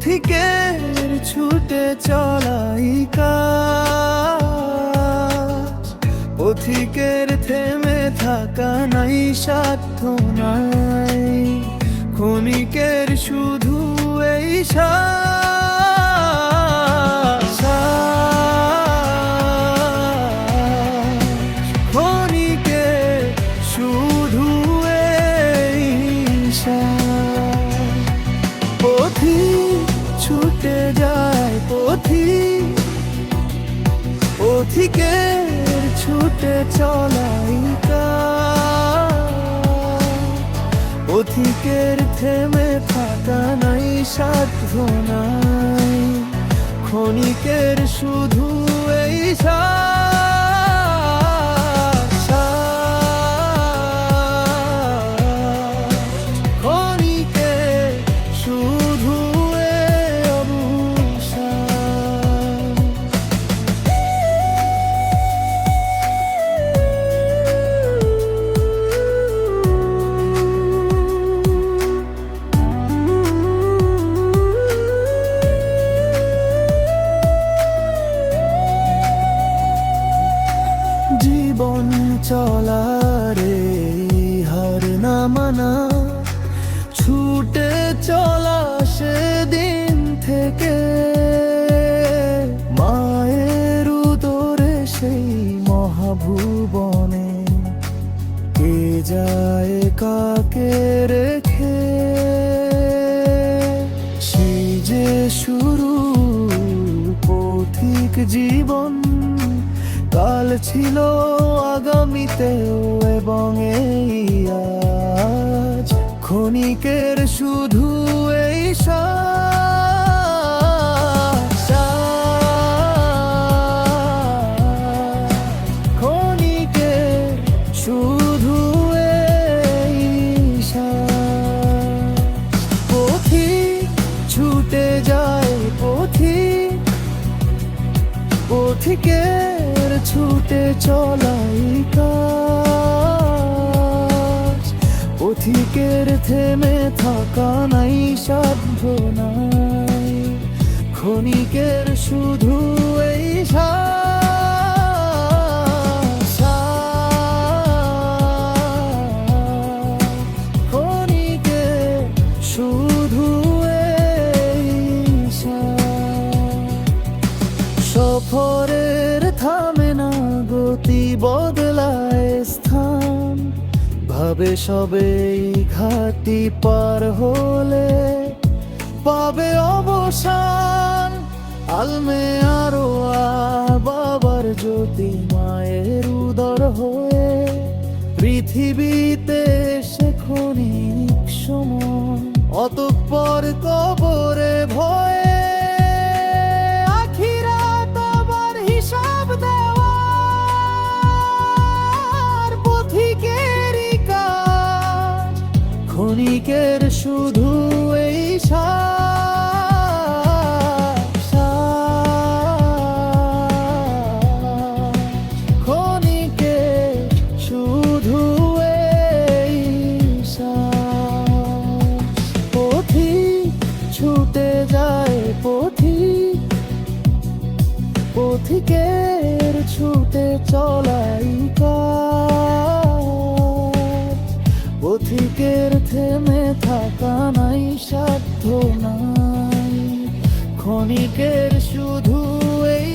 পথিকের ছুটে চলাই কাজ, পথিকের থেমে থাকা নাই সাধ্য নাই, ক্ষণিকের শুধু এই ক্ষণিকের শুধু এই পথিক ছুটে যায় পথিকের ছুটে চলাই কাজ, পথিকের থেমে থাকা নাই সাধ্য নাই, ক্ষণিকের শুধু এই ক্ষণিকের শুধু এই অবসান। জীবন চলারে হার না মানা, ছুটে চলা সেদিন থেকে, মায়ের উদরে সেই মহাভুবনে, কে যায় কাকে রেখে, সেই যে শুরু পথিক জীবন, কাল ছিল আগামীতেও এবং এই আজ, ক্ষণিকের শুধু এই ক্ষণিকের শুধু এই পথিক ছুটে যায় পথিকের ছুটে চলাই কাজ, পথিকের থেমে থাকা নাই সাধ্য নাই, ক্ষণিকের শুধু এই ক্ষণিকের শুধু এই সফরের থামে না গতি, বদলায় স্থান, ভাবে সবে ঘাটি পার হলে পাবে অবসান, আলমে আরো বাবার জ্যোতি মায়ের উদর হয়ে, পৃথিবীতে সে ক্ষণিক সময়, অতঃপর কবরে ভয়ে, ক্ষণিকের শুধু এই ক্ষণিকের শুধু এই পথিক ছুটে যায় পথিকের ছুটে চলাই কাজ, পথিকের থেমে থাকা নাই সাধ্য নাই, ক্ষণিকের শুধু এই